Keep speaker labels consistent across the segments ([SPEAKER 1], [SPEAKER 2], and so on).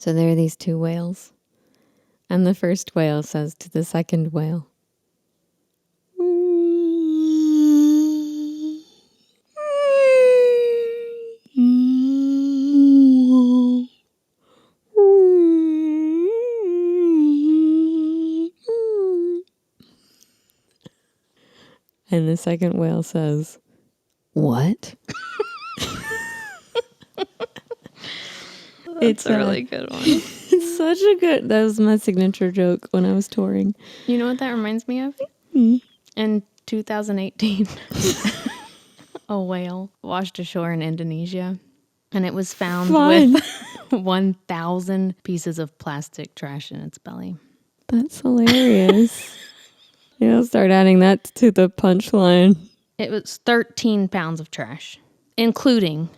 [SPEAKER 1] So there are these two whales. And the first whale says to the second whale, and the second whale says, "What?"
[SPEAKER 2] It's a really good one.
[SPEAKER 1] It's such a good... That was my signature joke when I was touring.
[SPEAKER 2] You know what that reminds me of? In 2018, a whale washed ashore in Indonesia, and it was found with 1,000 pieces of plastic trash in its belly.
[SPEAKER 1] That's hilarious. Yeah, I'll start adding that to the punchline.
[SPEAKER 2] It was 13 pounds of trash, including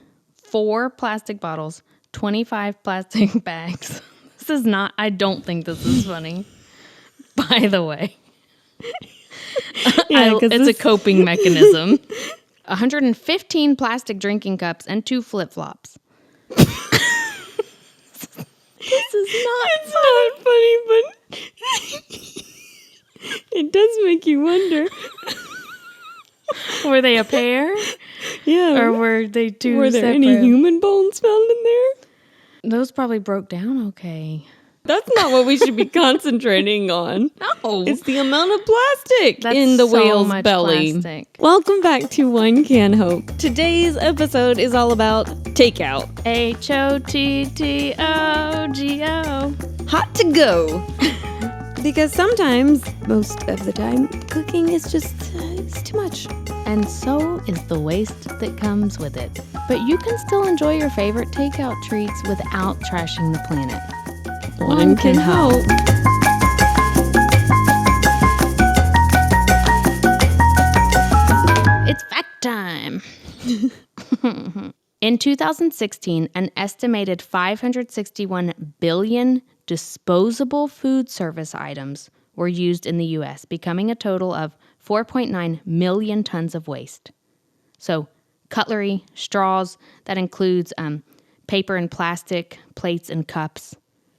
[SPEAKER 2] 4 plastic bottles, 25 plastic bags. This is not, I don't think this is funny, by the way.
[SPEAKER 1] Yeah,
[SPEAKER 2] it's a coping mechanism. 115 plastic drinking cups and 2 flip-flops. This is not
[SPEAKER 1] funny, but it does make you wonder.
[SPEAKER 2] Were they a pair?
[SPEAKER 1] Yeah.
[SPEAKER 2] Or were they two
[SPEAKER 1] Were there
[SPEAKER 2] separate?
[SPEAKER 1] any human bones found in there?
[SPEAKER 2] Those probably broke down okay.
[SPEAKER 1] That's not what we should be concentrating on.
[SPEAKER 2] No.
[SPEAKER 1] It's the amount of plastic
[SPEAKER 2] That's
[SPEAKER 1] in the
[SPEAKER 2] so
[SPEAKER 1] whale's
[SPEAKER 2] much
[SPEAKER 1] belly.
[SPEAKER 2] plastic.
[SPEAKER 1] Welcome back to One Can Hope. Today's episode is all about takeout.
[SPEAKER 2] HOTTOGO.
[SPEAKER 1] Hot to go. Because sometimes, most of the time, cooking is just it's too much.
[SPEAKER 2] And so is the waste that comes with it. But you can still enjoy your favorite takeout treats without trashing the planet.
[SPEAKER 1] One can hope.
[SPEAKER 2] It's fact time. In 2016, an estimated 561 billion disposable food service items were used in the U.S., becoming a total of 4.9 million tons of waste. So cutlery, straws, that includes paper and plastic, plates and cups,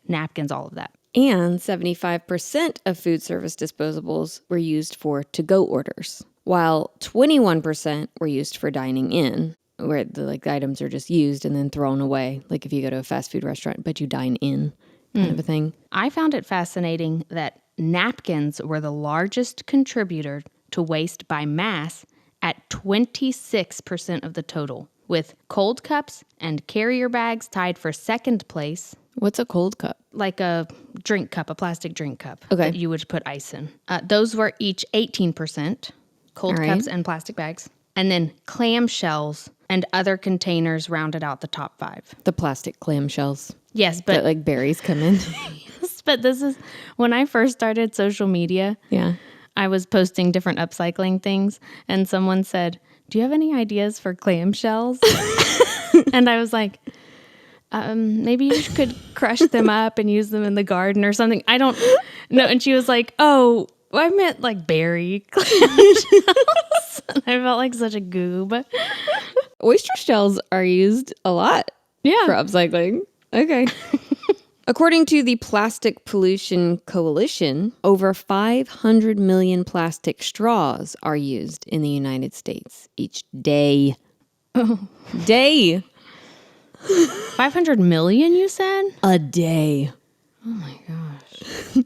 [SPEAKER 2] napkins, all of that.
[SPEAKER 1] And 75% of food service disposables were used for to-go orders, while 21% were used for dining in, where the items are just used and then thrown away, like if you go to a fast food restaurant, but you dine in kind of a thing.
[SPEAKER 2] I found it fascinating that napkins were the largest contributor to waste by mass at 26% of the total, with cold cups and carrier bags tied for second place.
[SPEAKER 1] What's a cold cup?
[SPEAKER 2] Like a drink cup, a plastic drink cup
[SPEAKER 1] Okay.
[SPEAKER 2] that you would put ice in. Those were each 18%, cold
[SPEAKER 1] All right.
[SPEAKER 2] cups and plastic bags. And then clamshells and other containers rounded out the top 5.
[SPEAKER 1] The plastic clamshells
[SPEAKER 2] Yes, but
[SPEAKER 1] that berries come in.
[SPEAKER 2] but this is when I first started social media.
[SPEAKER 1] Yeah.
[SPEAKER 2] I was posting different upcycling things, and someone said, "Do you have any ideas for clamshells?" And I was like, maybe you could crush them up and use them in the garden or something. I don't know. And she was like, "Oh, I meant like berry clamshells." And I felt like such a goob.
[SPEAKER 1] Oyster shells are used a lot for upcycling. Okay. According to the Plastic Pollution Coalition, over 500 million plastic straws are used in the United States each day. Day.
[SPEAKER 2] 500 million, you said?
[SPEAKER 1] A day.
[SPEAKER 2] Oh my gosh.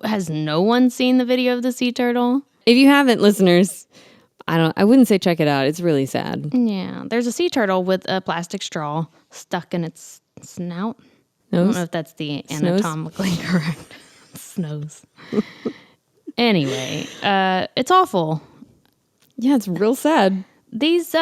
[SPEAKER 2] Has no one seen the video of the sea turtle?
[SPEAKER 1] If you haven't, listeners, I wouldn't say check it out. It's really sad.
[SPEAKER 2] Yeah. There's a sea turtle with a plastic straw stuck in its snout. I don't know if that's the anatomically correct. Snows. Anyway, it's awful.
[SPEAKER 1] Yeah, it's real sad.
[SPEAKER 2] These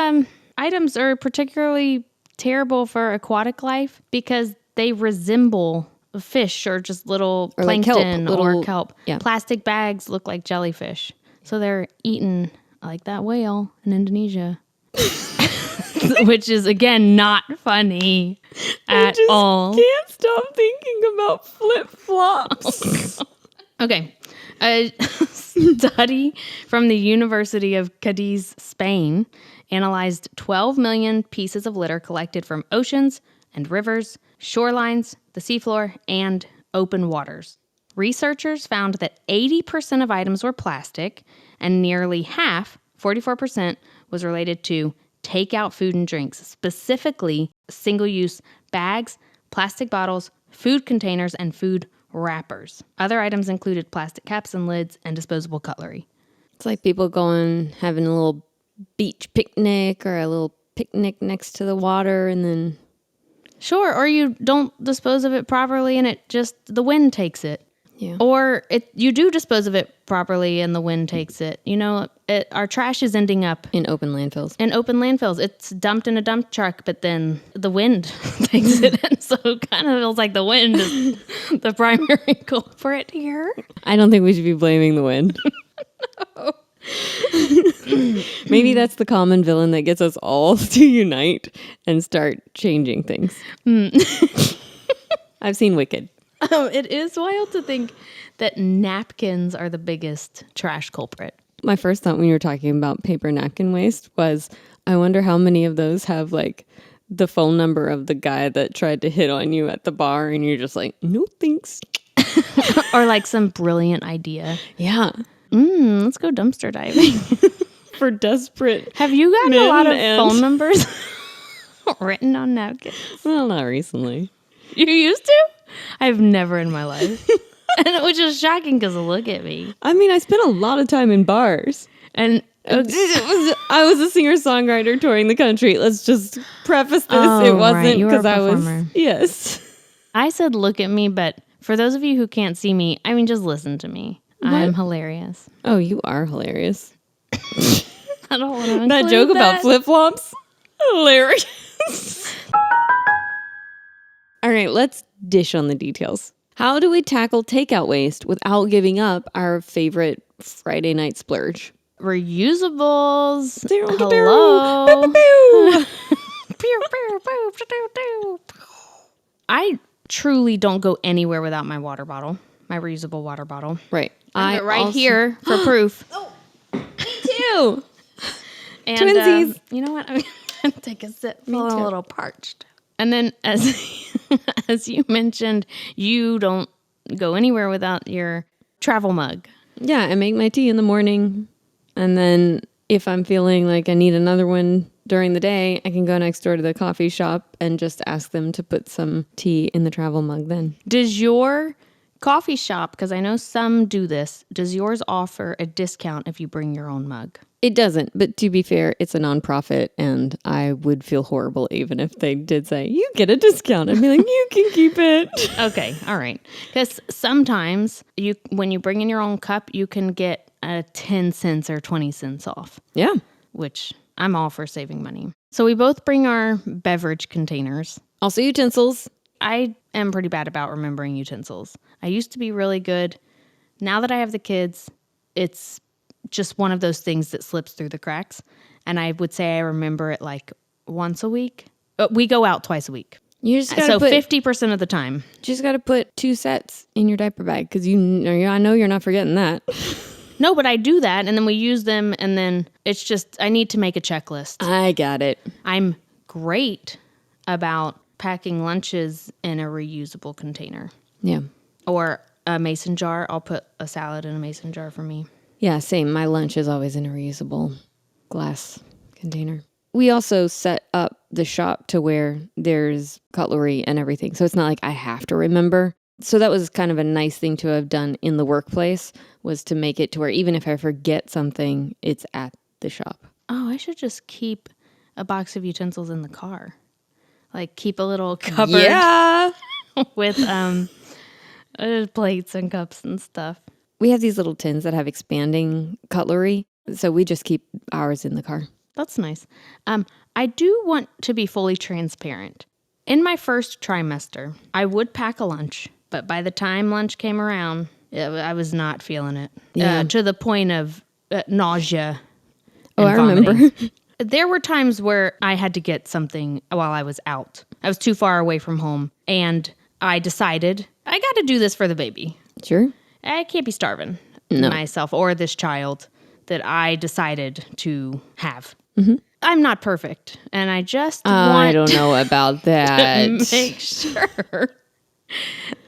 [SPEAKER 2] items are particularly terrible for aquatic life because they resemble fish or just little plankton or kelp.
[SPEAKER 1] Yeah.
[SPEAKER 2] Plastic bags look like jellyfish. So they're eaten like that whale in Indonesia. Which is, again, not funny at all.
[SPEAKER 1] I can't stop thinking about flip-flops.
[SPEAKER 2] Okay. A study from the University of Cadiz, Spain, analyzed 12 million pieces of litter collected from oceans and rivers shorelines, the seafloor, and open waters. Researchers found that 80% of items were plastic, and nearly half, 44%, was related to takeout food and drinks, specifically single-use bags, plastic bottles, food containers, and food wrappers. Other items included plastic caps and lids and disposable cutlery.
[SPEAKER 1] It's like people going, having a little beach picnic or a little picnic next to the water and then...
[SPEAKER 2] Sure, or you don't dispose of it properly and the wind takes it.
[SPEAKER 1] Yeah.
[SPEAKER 2] Or you do dispose of it properly and the wind takes it. Our trash is ending up
[SPEAKER 1] in open landfills.
[SPEAKER 2] It's dumped in a dump truck, but then the wind takes it. And so it kind of feels like the wind is the primary culprit here.
[SPEAKER 1] I don't think we should be blaming the wind.
[SPEAKER 2] No.
[SPEAKER 1] Maybe that's the common villain that gets us all to unite and start changing things. I've seen Wicked.
[SPEAKER 2] It is wild to think that napkins are the biggest trash culprit.
[SPEAKER 1] My first thought when you were talking about paper napkin waste was, I wonder how many of those have like the phone number of the guy that tried to hit on you at the bar and you're just like, no thanks.
[SPEAKER 2] Or like some brilliant idea.
[SPEAKER 1] Yeah.
[SPEAKER 2] Let's go dumpster diving.
[SPEAKER 1] For desperate.
[SPEAKER 2] Have you gotten a lot of phone numbers written on napkins?
[SPEAKER 1] Well, not recently.
[SPEAKER 2] You used to? I've never in my life. And it was just shocking because look at me.
[SPEAKER 1] I mean, I spent a lot of time in bars.
[SPEAKER 2] And
[SPEAKER 1] I was a singer-songwriter touring the country. Let's just preface this. It wasn't because I was... Yes.
[SPEAKER 2] I said look at me, but for those of you who can't see me, I mean, just listen to me.
[SPEAKER 1] What?
[SPEAKER 2] I'm hilarious.
[SPEAKER 1] Oh, you are hilarious.
[SPEAKER 2] I don't want to include
[SPEAKER 1] that joke about flip-flops? Hilarious. All right, let's dish on the details. How do we tackle takeout waste without giving up our favorite Friday night splurge?
[SPEAKER 2] Reusables.
[SPEAKER 1] Hello.
[SPEAKER 2] I truly don't go anywhere without my water bottle, my reusable water bottle.
[SPEAKER 1] Right.
[SPEAKER 2] Here for proof.
[SPEAKER 1] Oh, me too.
[SPEAKER 2] And,
[SPEAKER 1] Twinsies.
[SPEAKER 2] You know what? I'm going to take a sip. I'm a little parched. And then as you mentioned, you don't go anywhere without your travel mug.
[SPEAKER 1] Yeah, I make my tea in the morning. And then if I'm feeling like I need another one during the day, I can go next door to the coffee shop and just ask them to put some tea in the travel mug then.
[SPEAKER 2] Does your coffee shop, because I know some do this, does yours offer a discount if you bring your own mug?
[SPEAKER 1] It doesn't, but to be fair, it's a nonprofit, and I would feel horrible even if they did say, you get a discount. I'd be like, you can keep it.
[SPEAKER 2] Okay, all right. Because sometimes when you bring in your own cup, you can get 10 cents or 20 cents off.
[SPEAKER 1] Yeah.
[SPEAKER 2] Which I'm all for saving money. So we both bring our beverage containers.
[SPEAKER 1] Also utensils.
[SPEAKER 2] I am pretty bad about remembering utensils. I used to be really good. Now that I have the kids, it's just one of those things that slips through the cracks. And I would say I remember it like once a week. We go out twice a week.
[SPEAKER 1] You just
[SPEAKER 2] so 50% of the time.
[SPEAKER 1] You just got to put 2 sets in your diaper bag because I know you're not forgetting that.
[SPEAKER 2] No, but I do that and then we use them and then it's just, I need to make a checklist.
[SPEAKER 1] I got it.
[SPEAKER 2] I'm great about packing lunches in a reusable container.
[SPEAKER 1] Yeah.
[SPEAKER 2] Or a mason jar. I'll put a salad in a mason jar for me.
[SPEAKER 1] Yeah, same. My lunch is always in a reusable glass container. We also set up the shop to where there's cutlery and everything. So it's not like I have to remember. So that was kind of a nice thing to have done in the workplace, was to make it to where even if I forget something, it's at the shop.
[SPEAKER 2] Oh, I should just keep a box of utensils in the car. Like keep a little cupboard.
[SPEAKER 1] Yeah.
[SPEAKER 2] With plates and cups and stuff.
[SPEAKER 1] We have these little tins that have expanding cutlery, so we just keep ours in the car.
[SPEAKER 2] That's nice. I do want to be fully transparent. In my first trimester, I would pack a lunch, but by the time lunch came around, I was not feeling it.
[SPEAKER 1] Yeah.
[SPEAKER 2] To the point of nausea.
[SPEAKER 1] Oh, I remember.
[SPEAKER 2] There were times where I had to get something while I was out. I was too far away from home, and I decided I got to do this for the baby.
[SPEAKER 1] Sure.
[SPEAKER 2] I can't be starving
[SPEAKER 1] No.
[SPEAKER 2] myself or this child that I decided to have.
[SPEAKER 1] Mm-hmm.
[SPEAKER 2] I'm not perfect, and I just
[SPEAKER 1] I don't know about that.
[SPEAKER 2] to make sure.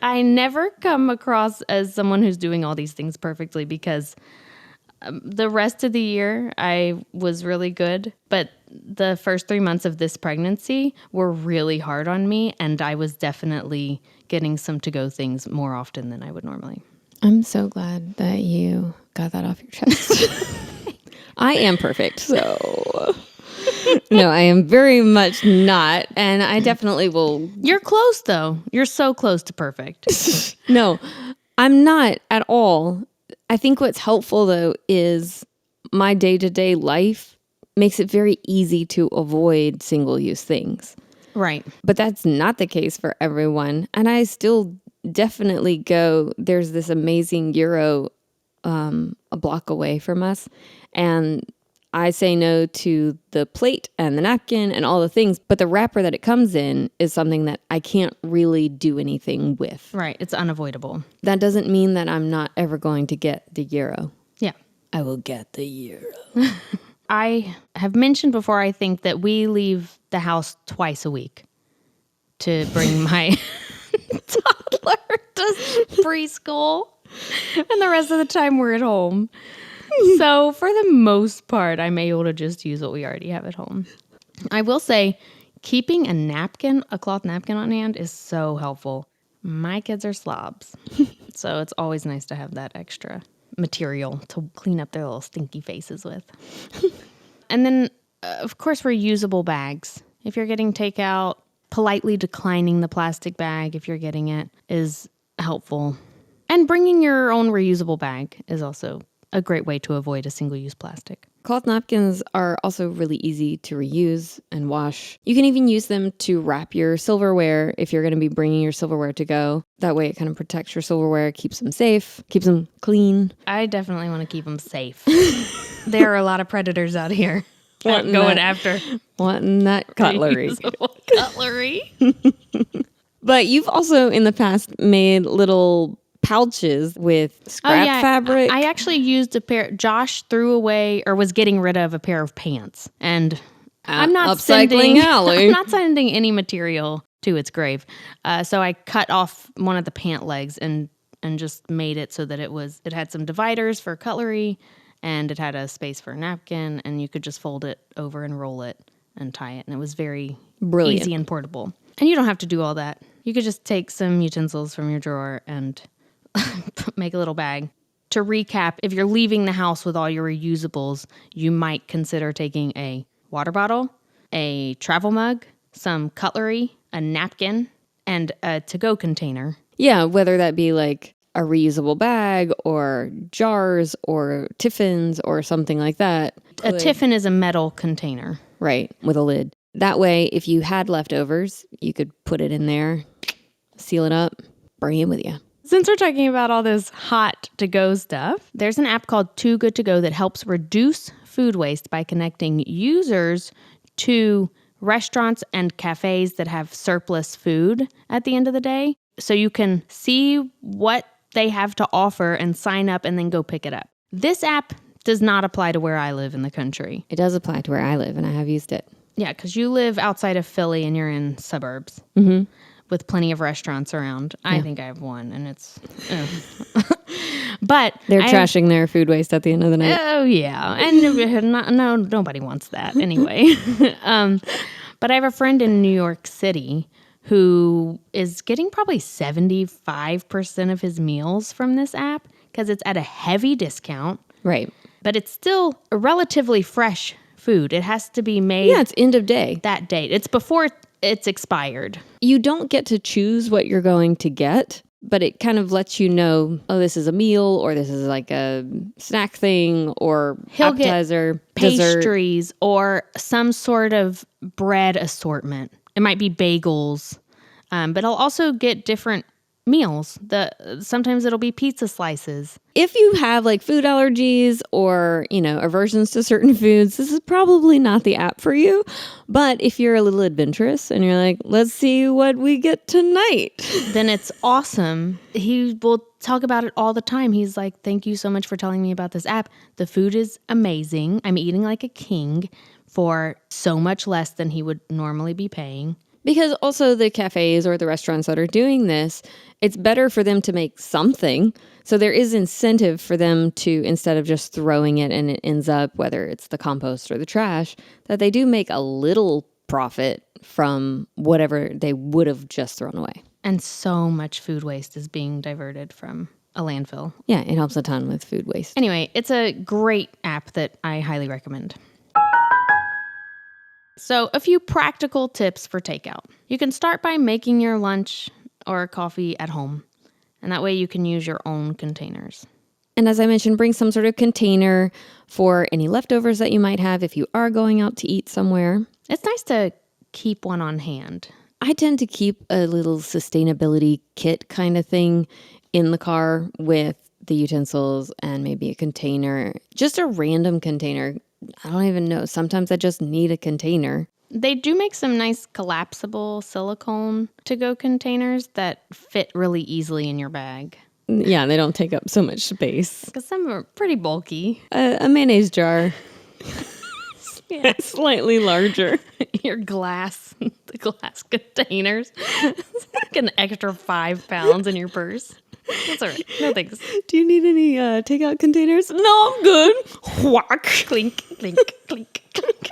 [SPEAKER 2] I never come across as someone who's doing all these things perfectly because the rest of the year I was really good, but the first 3 months of this pregnancy were really hard on me, and I was definitely getting some to-go things more often than I would normally.
[SPEAKER 1] I'm so glad that you got that off your chest. I am perfect, so... No, I am very much not, and I definitely will...
[SPEAKER 2] You're close, though. You're so close to perfect.
[SPEAKER 1] No, I'm not at all. I think what's helpful, though, is my day-to-day life makes it very easy to avoid single-use things.
[SPEAKER 2] Right.
[SPEAKER 1] But that's not the case for everyone. And I still definitely go, there's this amazing Euro a block away from us, and I say no to the plate and the napkin and all the things, but the wrapper that it comes in is something that I can't really do anything with.
[SPEAKER 2] Right. It's unavoidable.
[SPEAKER 1] That doesn't mean that I'm not ever going to get the Euro.
[SPEAKER 2] Yeah.
[SPEAKER 1] I will get the Euro.
[SPEAKER 2] I have mentioned before, I think, that we leave the house twice a week to bring my toddler to preschool, and the rest of the time we're at home. So for the most part, I'm able to just use what we already have at home. I will say, keeping a cloth napkin on hand is so helpful. My kids are slobs, so it's always nice to have that extra material to clean up their little stinky faces with. And then, of course, reusable bags. If you're getting takeout, politely declining the plastic bag if you're getting it is helpful. And bringing your own reusable bag is also a great way to avoid a single-use plastic.
[SPEAKER 1] Cloth napkins are also really easy to reuse and wash. You can even use them to wrap your silverware if you're going to be bringing your silverware to go. That way it kind of protects your silverware, keeps them safe, keeps them clean.
[SPEAKER 2] I definitely want to keep them safe. There are a lot of predators out here going after
[SPEAKER 1] wanting that cutlery.
[SPEAKER 2] Cutlery.
[SPEAKER 1] But you've also in the past made little pouches with scrap fabric.
[SPEAKER 2] I actually used a pair. Josh threw away or was getting rid of a pair of pants, and I'm not
[SPEAKER 1] upcycling alley.
[SPEAKER 2] I'm not sending any material to its grave. So I cut off one of the pant legs and just made it so that it had some dividers for cutlery, and it had a space for a napkin, and you could just fold it over and roll it and tie it, and it was very
[SPEAKER 1] brilliant,
[SPEAKER 2] easy and portable. And you don't have to do all that. You could just take some utensils from your drawer and make a little bag. To recap, if you're leaving the house with all your reusables, you might consider taking a water bottle, a travel mug, some cutlery, a napkin, and a to-go container.
[SPEAKER 1] Yeah, whether that be like a reusable bag or jars or tiffins or something like that.
[SPEAKER 2] A tiffin is a metal container.
[SPEAKER 1] Right, with a lid. That way, if you had leftovers, you could put it in there, seal it up, bring it with you.
[SPEAKER 2] Since we're talking about all this hot to-go stuff, there's an app called Too Good To Go that helps reduce food waste by connecting users to restaurants and cafes that have surplus food at the end of the day. So you can see what they have to offer and sign up and then go pick it up. This app does not apply to where I live in the country.
[SPEAKER 1] It does apply to where I live, and I have used it.
[SPEAKER 2] Yeah, because you live outside of Philly and you're in suburbs.
[SPEAKER 1] Mm-hmm.
[SPEAKER 2] With plenty of restaurants around.
[SPEAKER 1] Yeah.
[SPEAKER 2] I think I have one, and it's... But
[SPEAKER 1] they're trashing their food waste at the end of the night.
[SPEAKER 2] Oh, yeah. And nobody wants that anyway. But I have a friend in New York City who is getting probably 75% of his meals from this app because it's at a heavy discount.
[SPEAKER 1] Right.
[SPEAKER 2] But it's still a relatively fresh food. It has to be made...
[SPEAKER 1] Yeah, it's end of day.
[SPEAKER 2] That date. It's before it's expired.
[SPEAKER 1] You don't get to choose what you're going to get, but it kind of lets you know, oh, this is a meal, or this is like a snack thing, or appetizer,
[SPEAKER 2] pastries,
[SPEAKER 1] dessert.
[SPEAKER 2] Or some sort of bread assortment. It might be bagels, but I'll also get different meals. Sometimes it'll be pizza slices.
[SPEAKER 1] If you have like food allergies or, aversions to certain foods, this is probably not the app for you. But if you're a little adventurous and you're like, let's see what we get tonight,
[SPEAKER 2] then it's awesome. He will talk about it all the time. He's like, thank you so much for telling me about this app. The food is amazing. I'm eating like a king. for so much less than he would normally be paying.
[SPEAKER 1] Because also the cafes or the restaurants that are doing this, it's better for them to make something. So there is incentive for them to, instead of just throwing it and it ends up, whether it's the compost or the trash, that they do make a little profit from whatever they would have just thrown away.
[SPEAKER 2] And so much food waste is being diverted from a landfill.
[SPEAKER 1] Yeah, it helps a ton with food waste.
[SPEAKER 2] Anyway, it's a great app that I highly recommend. So a few practical tips for takeout. You can start by making your lunch or coffee at home. And that way you can use your own containers.
[SPEAKER 1] And as I mentioned, bring some sort of container for any leftovers that you might have if you are going out to eat somewhere.
[SPEAKER 2] It's nice to keep one on hand.
[SPEAKER 1] I tend to keep a little sustainability kit kind of thing in the car with the utensils and maybe a container, just a random container. I don't even know. Sometimes I just need a container.
[SPEAKER 2] They do make some nice collapsible silicone to-go containers that fit really easily in your bag.
[SPEAKER 1] Yeah, they don't take up so much space.
[SPEAKER 2] Because some are pretty bulky.
[SPEAKER 1] A mayonnaise jar. Yeah, slightly larger.
[SPEAKER 2] The glass containers. It's like an extra 5 pounds in your purse. That's all right. No thanks.
[SPEAKER 1] Do you need any takeout containers? No, I'm good. Whack.
[SPEAKER 2] Clink, clink, clink, clink.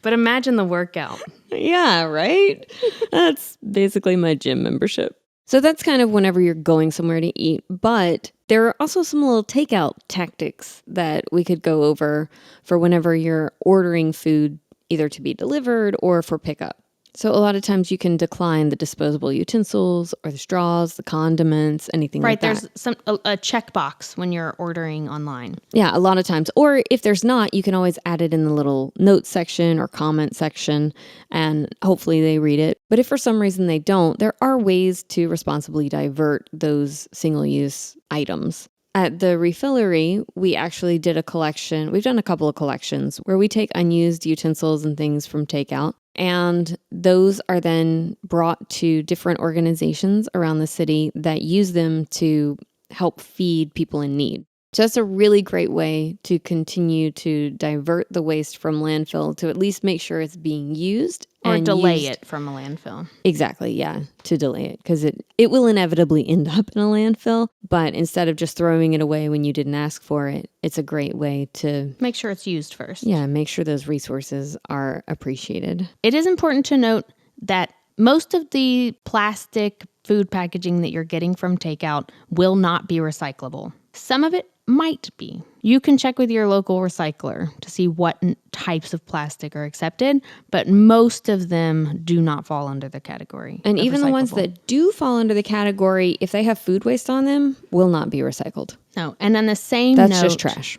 [SPEAKER 2] But imagine the workout.
[SPEAKER 1] Yeah, right? That's basically my gym membership. So that's kind of whenever you're going somewhere to eat. But there are also some little takeout tactics that we could go over for whenever you're ordering food, either to be delivered or for pickup. So a lot of times you can decline the disposable utensils or the straws, the condiments, anything like that.
[SPEAKER 2] Right, there's a checkbox when you're ordering online.
[SPEAKER 1] Yeah, a lot of times. Or if there's not, you can always add it in the little note section or comment section, and hopefully they read it. But if for some reason they don't, there are ways to responsibly divert those single-use items. At the refillery, we actually did a collection. We've done a couple of collections where we take unused utensils and things from takeout. And those are then brought to different organizations around the city that use them to help feed people in need. So that's a really great way to continue to divert the waste from landfill to at least make sure it's being used.
[SPEAKER 2] Or delay it from a landfill.
[SPEAKER 1] Exactly, yeah, to delay it. Because it will inevitably end up in a landfill. But instead of just throwing it away when you didn't ask for it, it's a great way to
[SPEAKER 2] make sure it's used first.
[SPEAKER 1] Yeah, make sure those resources are appreciated.
[SPEAKER 2] It is important to note that most of the plastic food packaging that you're getting from takeout will not be recyclable. Some of it might be. You can check with your local recycler to see what types of plastic are accepted, but most of them do not fall under the category.
[SPEAKER 1] And even the ones that do fall under the category, if they have food waste on them, will not be recycled.
[SPEAKER 2] No. And on the same note,
[SPEAKER 1] that's just trash.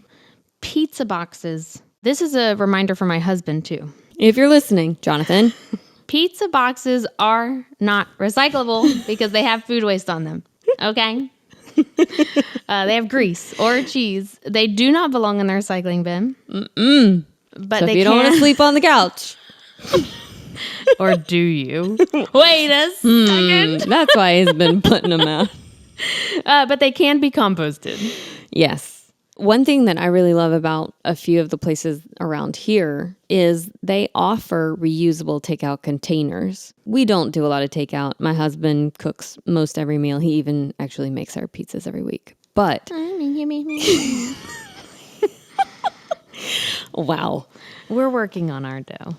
[SPEAKER 2] Pizza boxes. This is a reminder for my husband too.
[SPEAKER 1] If you're listening, Jonathan.
[SPEAKER 2] Pizza boxes are not recyclable because they have food waste on them. Okay? They have grease or cheese. They do not belong in the recycling bin.
[SPEAKER 1] Mm-mm.
[SPEAKER 2] But
[SPEAKER 1] so if you don't want to sleep on the couch.
[SPEAKER 2] Or do you? Wait a second.
[SPEAKER 1] That's why he's been putting them out.
[SPEAKER 2] But they can be composted.
[SPEAKER 1] Yes. One thing that I really love about a few of the places around here is they offer reusable takeout containers. We don't do a lot of takeout. My husband cooks most every meal. He even actually makes our pizzas every week. But wow.
[SPEAKER 2] We're working on our dough.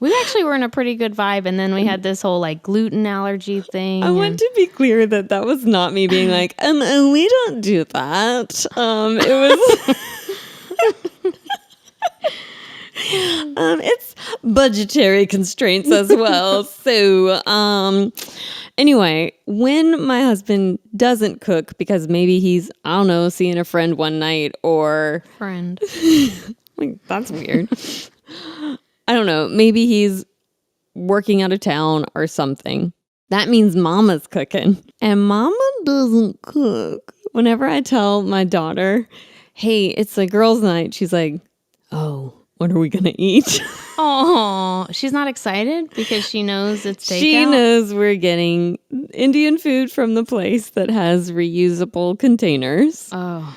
[SPEAKER 2] We actually were in a pretty good vibe, and then we had this whole gluten allergy thing.
[SPEAKER 1] I want to be clear that that was not me being like, we don't do that. It was it's budgetary constraints as well. So anyway, when my husband doesn't cook because maybe he's, I don't know, seeing a friend one night or that's weird. I don't know, maybe he's working out of town or something. That means Mama's cooking. And Mama doesn't cook. Whenever I tell my daughter, hey, it's the girls' night, she's like, oh, what are we going to eat?
[SPEAKER 2] Oh, she's not excited because she knows it's takeout?
[SPEAKER 1] She knows we're getting Indian food from the place that has reusable containers.
[SPEAKER 2] Oh.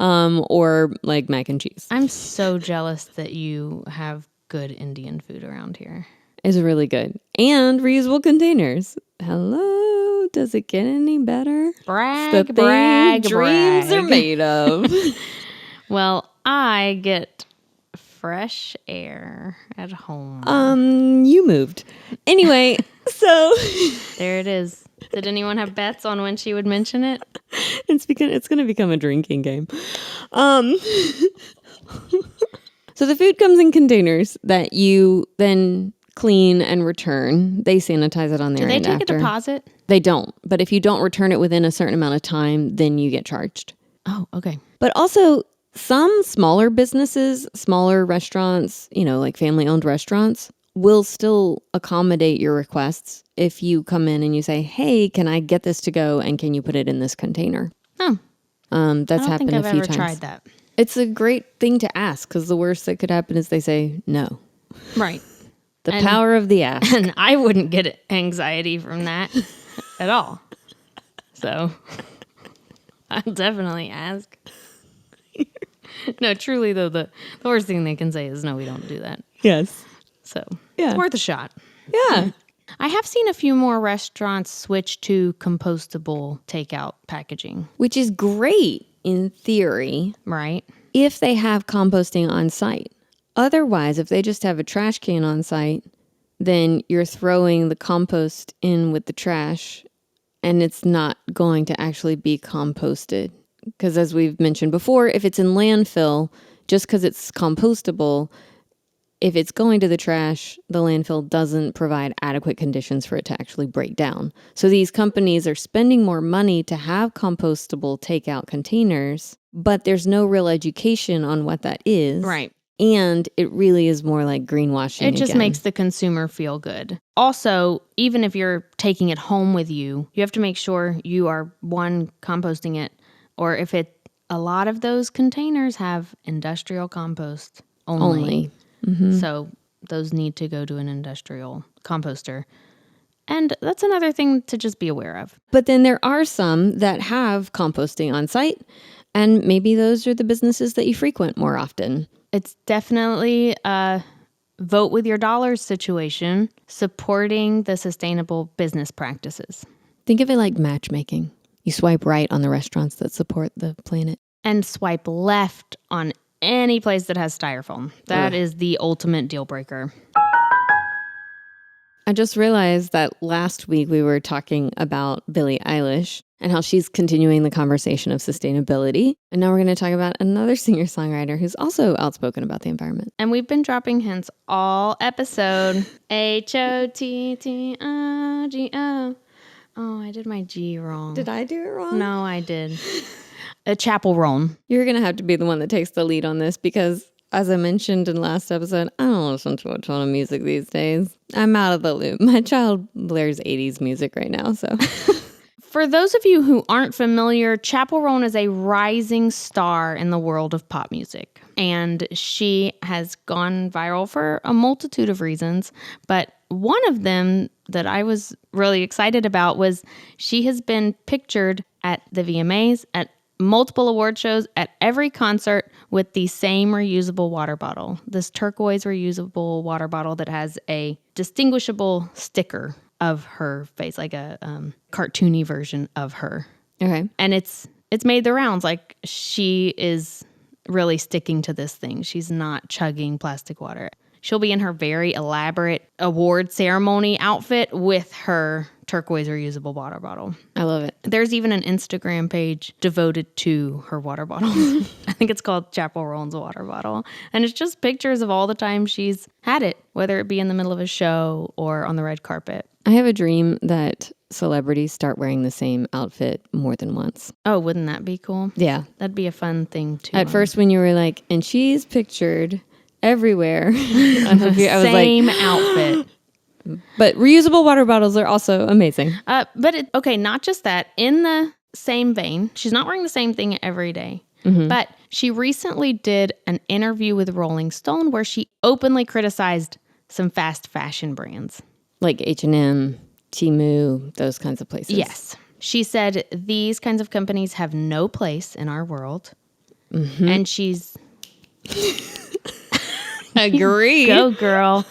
[SPEAKER 1] or like mac and cheese.
[SPEAKER 2] I'm so jealous that you have good Indian food around here.
[SPEAKER 1] It's really good. And reusable containers. Hello, does it get any better?
[SPEAKER 2] Brag,
[SPEAKER 1] the
[SPEAKER 2] brag,
[SPEAKER 1] dreams
[SPEAKER 2] brag.
[SPEAKER 1] are made of.
[SPEAKER 2] Well, I get fresh air at home.
[SPEAKER 1] You moved. Anyway, so
[SPEAKER 2] there it is. Did anyone have bets on when she would mention it?
[SPEAKER 1] It's going to become a drinking game. So the food comes in containers that you then clean and return. They sanitize it on their end.
[SPEAKER 2] Do they take
[SPEAKER 1] after.
[SPEAKER 2] A deposit?
[SPEAKER 1] They don't. But if you don't return it within a certain amount of time, then you get charged.
[SPEAKER 2] Oh, okay.
[SPEAKER 1] But also some smaller businesses, smaller restaurants, like family-owned restaurants, will still accommodate your requests if you come in and you say, hey, can I get this to go and can you put it in this container?
[SPEAKER 2] Oh.
[SPEAKER 1] That's happened a few times.
[SPEAKER 2] I don't think I've ever tried that.
[SPEAKER 1] It's a great thing to ask because the worst that could happen is they say no.
[SPEAKER 2] Right.
[SPEAKER 1] The power of the ask.
[SPEAKER 2] And I wouldn't get anxiety from that at all. So I'll definitely ask. No, truly though, the worst thing they can say is no, we don't do that.
[SPEAKER 1] Yes.
[SPEAKER 2] So it's worth a shot.
[SPEAKER 1] Yeah.
[SPEAKER 2] I have seen a few more restaurants switch to compostable takeout packaging.
[SPEAKER 1] Which is great in theory.
[SPEAKER 2] Right.
[SPEAKER 1] If they have composting on site. Otherwise, if they just have a trash can on site, then you're throwing the compost in with the trash and it's not going to actually be composted. Because as we've mentioned before, if it's in landfill, just because it's compostable, if it's going to the trash, the landfill doesn't provide adequate conditions for it to actually break down. So these companies are spending more money to have compostable takeout containers, but there's no real education on what that is.
[SPEAKER 2] Right.
[SPEAKER 1] And it really is more like greenwashing.
[SPEAKER 2] It just makes the consumer feel good. Also, even if you're taking it home with you, you have to make sure you are, one, composting it, or if a lot of those containers have industrial compost only.
[SPEAKER 1] Mm-hmm.
[SPEAKER 2] So those need to go to an industrial composter. And that's another thing to just be aware of.
[SPEAKER 1] But then there are some that have composting on site, and maybe those are the businesses that you frequent more often.
[SPEAKER 2] It's definitely a vote with your dollars situation, supporting the sustainable business practices.
[SPEAKER 1] Think of it like matchmaking. You swipe right on the restaurants that support the planet.
[SPEAKER 2] And swipe left on any place that has styrofoam. That is the ultimate deal breaker.
[SPEAKER 1] I just realized that last week we were talking about Billie Eilish and how she's continuing the conversation of sustainability. And now we're going to talk about another singer-songwriter who's also outspoken about the environment.
[SPEAKER 2] And we've been dropping hints all episode. H-O-T-T-O-G-O. Oh, I did my G wrong.
[SPEAKER 1] Did I do it wrong?
[SPEAKER 2] No, I did. A chapel roan.
[SPEAKER 1] You're going to have to be the one that takes the lead on this because, as I mentioned in last episode, I don't listen to a ton of music these days. I'm out of the loop. My child blares 80s music right now, so...
[SPEAKER 2] For those of you who aren't familiar, Chapel Roan is a rising star in the world of pop music. And she has gone viral for a multitude of reasons. But one of them that I was really excited about was she has been pictured at the VMAs, at multiple award shows, at every concert with the same reusable water bottle. This turquoise reusable water bottle that has a distinguishable sticker of her face, like a cartoony version of her.
[SPEAKER 1] Okay.
[SPEAKER 2] And it's made the rounds. Like, she is really sticking to this thing. She's not chugging plastic water. She'll be in her very elaborate award ceremony outfit with her turquoise reusable water bottle.
[SPEAKER 1] I love it.
[SPEAKER 2] There's even an Instagram page devoted to her water bottle. I think it's called Chapel Roan's water bottle. And it's just pictures of all the time she's had it, whether it be in the middle of a show or on the red carpet.
[SPEAKER 1] I have a dream that celebrities start wearing the same outfit more than once.
[SPEAKER 2] Oh, wouldn't that be cool?
[SPEAKER 1] Yeah.
[SPEAKER 2] That'd be a fun thing to...
[SPEAKER 1] At first when you were like, and she's pictured everywhere. I was
[SPEAKER 2] same outfit.
[SPEAKER 1] But reusable water bottles are also amazing.
[SPEAKER 2] Okay, not just that. In the same vein, she's not wearing the same thing every day. Mm-hmm. But she recently did an interview with Rolling Stone where she openly criticized some fast fashion brands.
[SPEAKER 1] Like H&M, Temu, those kinds of places.
[SPEAKER 2] Yes. She said these kinds of companies have no place in our world. And she's...
[SPEAKER 1] Agree.
[SPEAKER 2] Go, girl.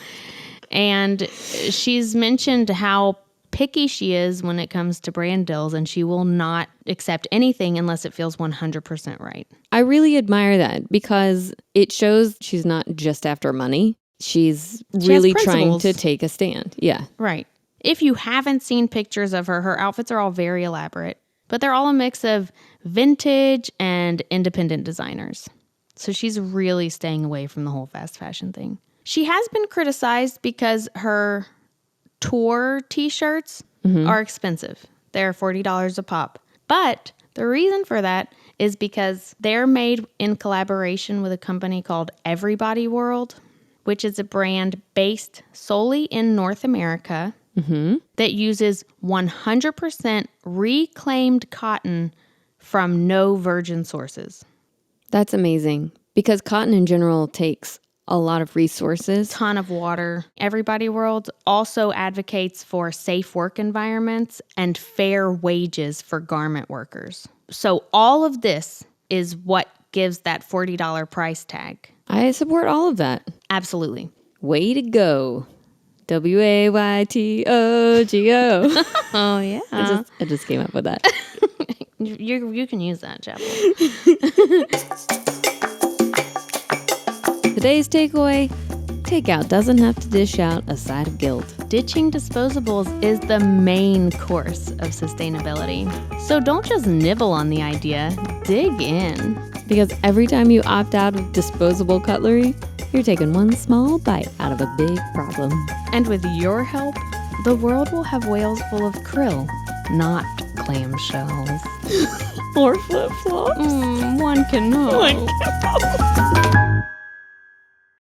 [SPEAKER 2] And she's mentioned how picky she is when it comes to brand deals, and she will not accept anything unless it feels 100% right.
[SPEAKER 1] I really admire that because it shows she's not just after money. She's really trying to take a stand. Yeah.
[SPEAKER 2] Right. If you haven't seen pictures of her outfits are all very elaborate, but they're all a mix of vintage and independent designers. So she's really staying away from the whole fast fashion thing. She has been criticized because her tour t-shirts are expensive. They're $40 a pop. But the reason for that is because they're made in collaboration with a company called Everybody World, which is a brand based solely in North America that uses 100% reclaimed cotton from no virgin sources.
[SPEAKER 1] That's amazing because cotton in general takes a lot of resources.
[SPEAKER 2] Ton of water. Everybody World also advocates for safe work environments and fair wages for garment workers. So all of this is what gives that $40 price tag.
[SPEAKER 1] I support all of that.
[SPEAKER 2] Absolutely.
[SPEAKER 1] Way to go. WAYTOGO.
[SPEAKER 2] Oh, yeah.
[SPEAKER 1] I just came up with that.
[SPEAKER 2] You can use that, Chapel.
[SPEAKER 1] Today's takeaway, Takeout doesn't have to dish out a side of guilt.
[SPEAKER 2] Ditching disposables is the main course of sustainability. So don't just nibble on the idea, dig in.
[SPEAKER 1] Because every time you opt out of disposable cutlery, you're taking one small bite out of a big problem.
[SPEAKER 2] And with your help, the world will have whales full of krill, not clamshells.
[SPEAKER 1] Or flip-flops.
[SPEAKER 2] One can hope.